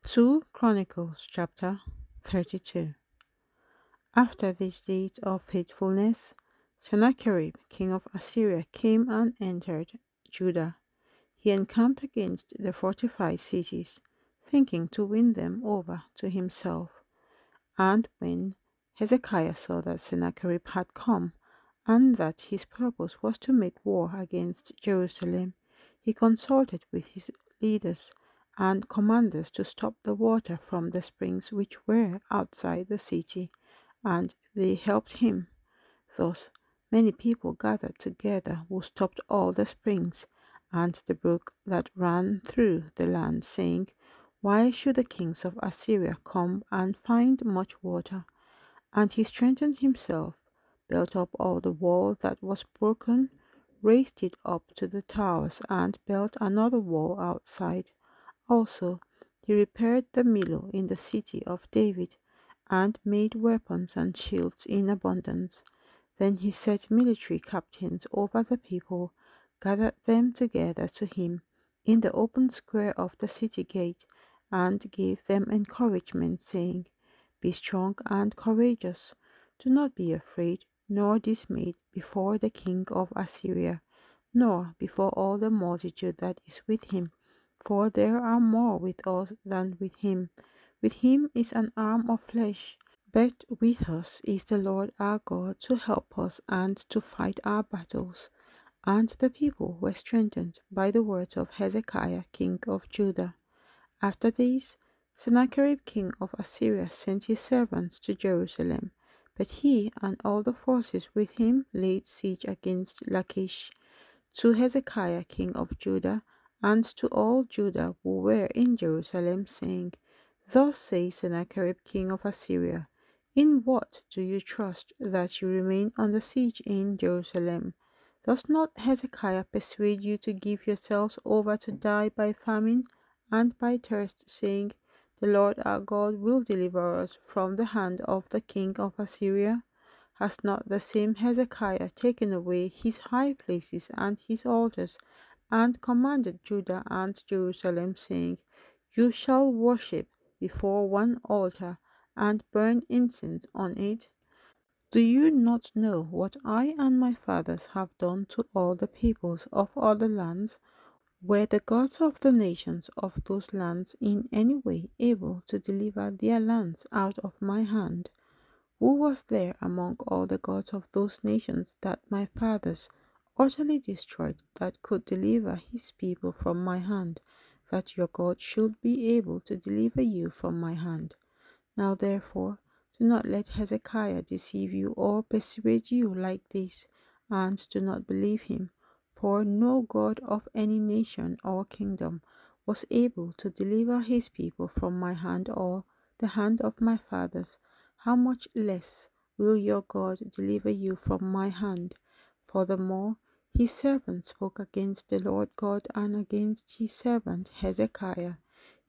2 Chronicles chapter 32. After these days of faithfulness, Sennacherib, king of Assyria, came and entered Judah. He encamped against the fortified cities, thinking to win them over to himself. And when Hezekiah saw that Sennacherib had come, and that his purpose was to make war against Jerusalem, he consulted with his leaders and commanders to stop the water from the springs which were outside the city, and they helped him. Thus many people gathered together who stopped all the springs and the brook that ran through the land, saying, "Why should the kings of Assyria come and find much water?" And he strengthened himself, built up all the wall that was broken, raised it up to the towers, and built another wall outside. Also, he repaired the Millo in the city of David, and made weapons and shields in abundance. Then he set military captains over the people, gathered them together to him in the open square of the city gate, and gave them encouragement, saying, "Be strong and courageous. Do not be afraid nor dismayed before the king of Assyria, nor before all the multitude that is with him, for there are more with us than with him. With him is an arm of flesh, but with us is the Lord our God to help us and to fight our battles." And the people were strengthened by the words of Hezekiah king of Judah. After this, Sennacherib king of Assyria sent his servants to Jerusalem, but he and all the forces with him laid siege against Lachish. To Hezekiah king of Judah, and to all Judah who were in Jerusalem, saying, "Thus says Sennacherib king of Assyria, In what do you trust that you remain under siege in Jerusalem? Does not Hezekiah persuade you to give yourselves over to die by famine and by thirst, saying, The Lord our God will deliver us from the hand of the king of Assyria? Has not the same Hezekiah taken away his high places and his altars, and commanded Judah and Jerusalem, saying, You shall worship before one altar, and burn incense on it? Do you not know what I and my fathers have done to all the peoples of other lands? Were the gods of the nations of those lands in any way able to deliver their lands out of my hand? Who was there among all the gods of those nations that my fathers utterly destroyed that could deliver his people from my hand, that your God should be able to deliver you from my hand? Now therefore, do not let Hezekiah deceive you or persuade you like this, and do not believe him, for no God of any nation or kingdom was able to deliver his people from my hand or the hand of my fathers. How much less will your God deliver you from my hand? Furthermore, his servant spoke against the Lord God and against his servant Hezekiah.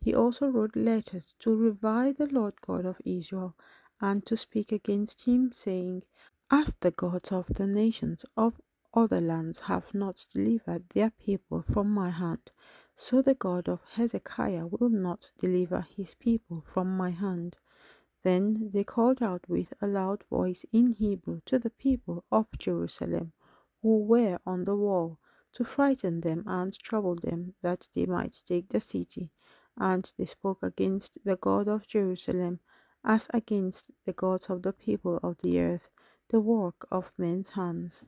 He also wrote letters to revile the Lord God of Israel and to speak against him, saying, As the gods of the nations of other lands have not delivered their people from my hand, so the God of Hezekiah will not deliver his people from my hand. Then they called out with a loud voice in Hebrew to the people of Jerusalem, who were on the wall, to frighten them and trouble them, that they might take the city. And they spoke against the God of Jerusalem, as against the gods of the people of the earth, the work of men's hands.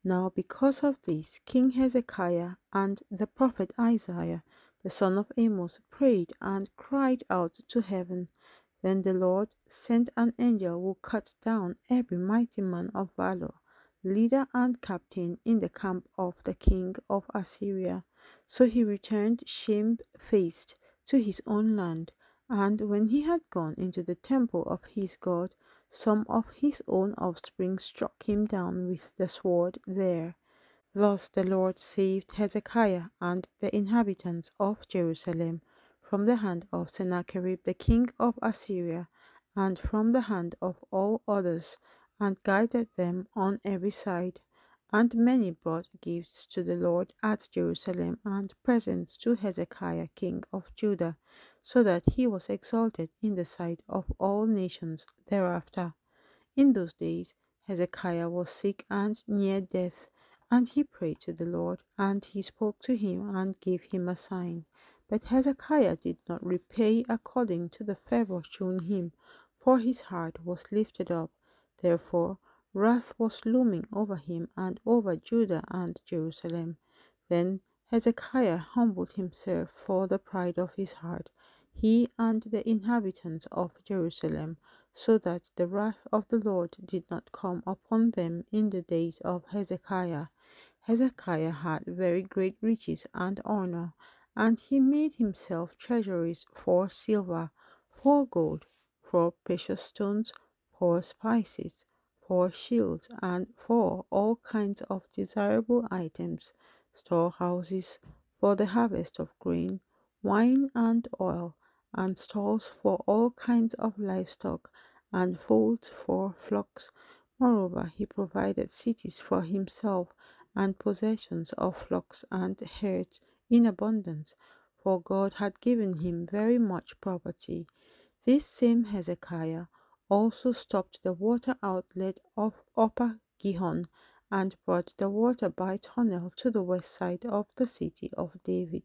Now because of this, King Hezekiah and the prophet Isaiah, the son of Amos, prayed and cried out to heaven. Then the Lord sent an angel who cut down every mighty man of valor, leader and captain in the camp of the king of Assyria. So he returned shamefaced to his own land, and when he had gone into the temple of his God, some of his own offspring struck him down with the sword there. Thus the Lord saved Hezekiah and the inhabitants of Jerusalem from the hand of Sennacherib the king of Assyria, and from the hand of all others, and guided them on every side. And many brought gifts to the Lord at Jerusalem and presents to Hezekiah king of Judah, so that he was exalted in the sight of all nations thereafter. In those days Hezekiah was sick and near death, and he prayed to the Lord, and he spoke to him and gave him a sign. But Hezekiah did not repay according to the favor shown him, for his heart was lifted up. Therefore wrath was looming over him and over Judah and Jerusalem. Then Hezekiah humbled himself for the pride of his heart, he and the inhabitants of Jerusalem, so that the wrath of the Lord did not come upon them in the days of Hezekiah. Hezekiah had very great riches and honor, and he made himself treasuries for silver, for gold, for precious stones, for spices, for shields, and for all kinds of desirable items, storehouses for the harvest of grain, wine, and oil, and stalls for all kinds of livestock, and folds for flocks. Moreover, he provided cities for himself, and possessions of flocks and herds in abundance, for God had given him very much property. This same Hezekiah also stopped the water outlet of Upper Gihon, and brought the water by tunnel to the west side of the city of David.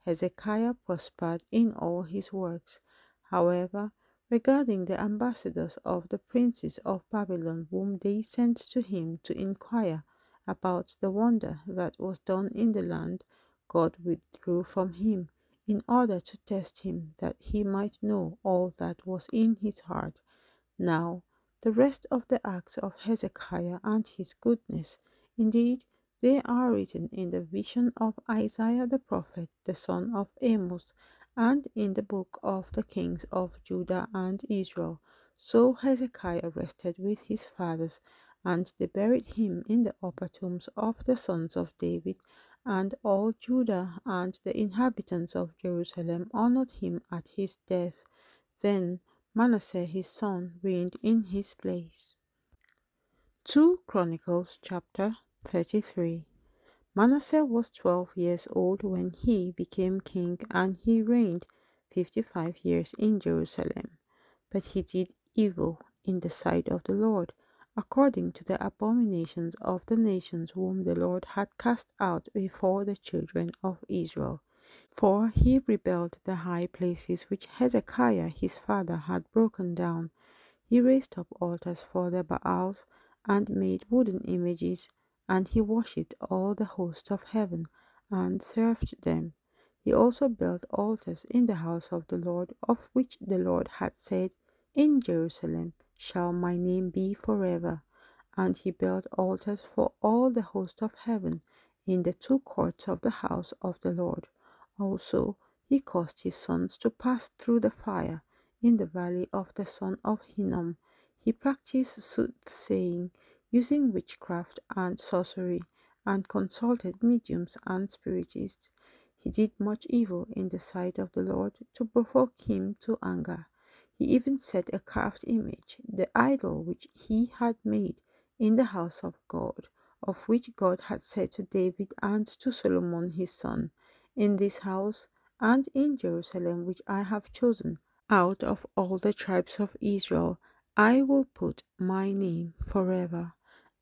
Hezekiah prospered in all his works. However, regarding the ambassadors of the princes of Babylon whom they sent to him to inquire about the wonder that was done in the land, God withdrew from him, in order to test him, that he might know all that was in his heart. Now, the rest of the acts of Hezekiah and his goodness, indeed, they are written in the vision of Isaiah the prophet, the son of Amos, and in the book of the kings of Judah and Israel. So Hezekiah rested with his fathers, and they buried him in the upper tombs of the sons of David, and all Judah and the inhabitants of Jerusalem honored him at his death. Then Manasseh his son reigned in his place. 2 Chronicles chapter 33. Manasseh was 12 years old when he became king, and he reigned 55 years in Jerusalem. But he did evil in the sight of the Lord, according to the abominations of the nations whom the Lord had cast out before the children of Israel. For he rebuilt the high places which Hezekiah his father had broken down. He raised up altars for the Baals, and made wooden images, and he worshipped all the hosts of heaven, and served them. He also built altars in the house of the Lord, of which the Lord had said, In Jerusalem shall my name be forever. And he built altars for all the host of heaven in the two courts of the house of the Lord. Also he caused his sons to pass through the fire in the valley of the son of Hinnom. He practiced soothsaying, using witchcraft and sorcery, and consulted mediums and spiritists. He did much evil in the sight of the Lord to provoke him to anger. He even set a carved image, the idol which he had made, in the house of God, of which God had said to David and to Solomon his son, In this house and in Jerusalem which I have chosen out of all the tribes of Israel, I will put my name forever,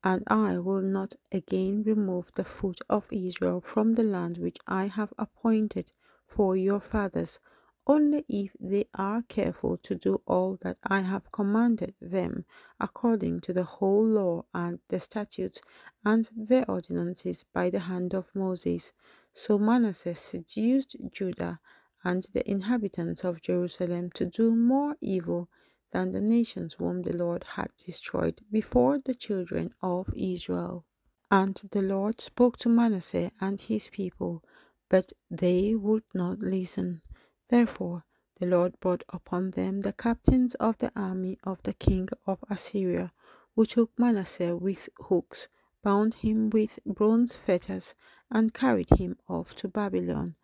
and I will not again remove the foot of Israel from the land which I have appointed for your fathers, only if they are careful to do all that I have commanded them, according to the whole law and the statutes and the ordinances by the hand of Moses. So Manasseh seduced Judah and the inhabitants of Jerusalem to do more evil than the nations whom the Lord had destroyed before the children of Israel. And the Lord spoke to Manasseh and his people, but they would not listen. Therefore the Lord brought upon them the captains of the army of the king of Assyria, who took Manasseh with hooks, bound him with bronze fetters, and carried him off to Babylon.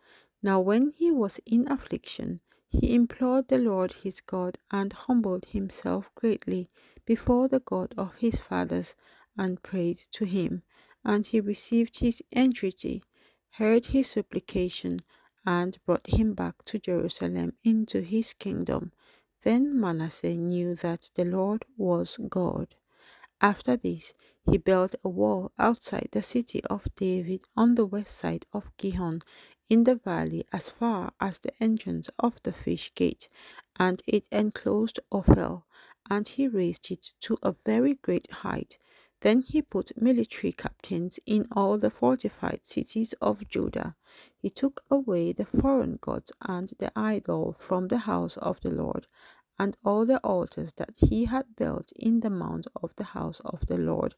Now when he was in affliction, he implored the Lord his God, and humbled himself greatly before the God of his fathers, and prayed to him. and he received his entreaty, heard his supplication, and brought him back to Jerusalem into his kingdom. Then Manasseh knew that the Lord was God. After this, he built a wall outside the city of David on the west side of Gihon, in the valley as far as the entrance of the fish gate, and it enclosed Ophel, and he raised it to a very great height. Then he put military captains in all the fortified cities of Judah. He took away the foreign gods and the idol from the house of the Lord, and all the altars that he had built in the mount of the house of the Lord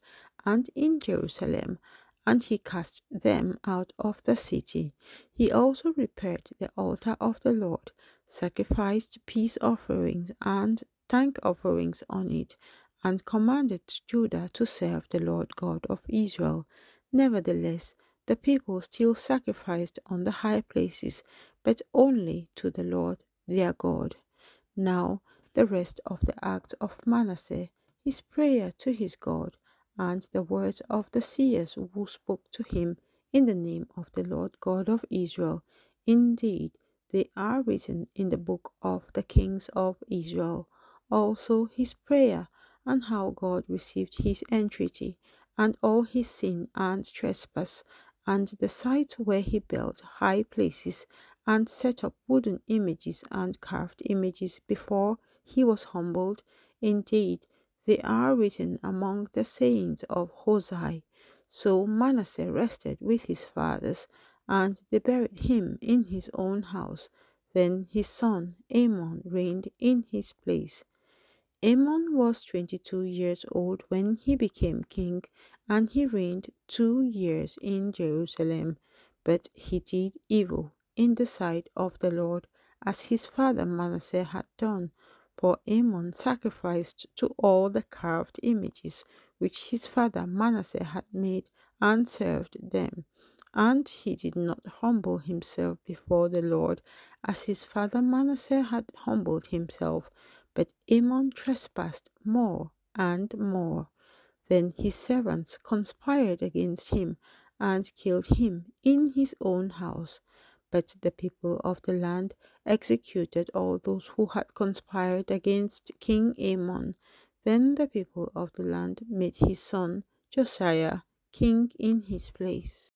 and in Jerusalem, and he cast them out of the city. He also repaired the altar of the Lord, sacrificed peace offerings and thank offerings on it, and commanded Judah to serve the Lord God of Israel. Nevertheless, the people still sacrificed on the high places, but only to the Lord their God. Now the rest of the acts of Manasseh, his prayer to his God, and the words of the seers who spoke to him in the name of the Lord God of Israel, indeed they are written in the book of the kings of Israel. Also his prayer, and how God received his entreaty, and all his sin and trespass, and the sites where he built high places and set up wooden images and carved images before he was humbled. Indeed, they are written among the sayings of Hosea. So Manasseh rested with his fathers, and they buried him in his own house. Then his son Amon reigned in his place. Amon was 22 years old when he became king, and he reigned 2 years in Jerusalem. But he did evil in the sight of the Lord, as his father Manasseh had done. For Amon sacrificed to all the carved images which his father Manasseh had made, and served them. And he did not humble himself before the Lord, as his father Manasseh had humbled himself, but Amon trespassed more and more. Then his servants conspired against him, and killed him in his own house. But the people of the land executed all those who had conspired against King Amon. Then the people of the land made his son Josiah king in his place.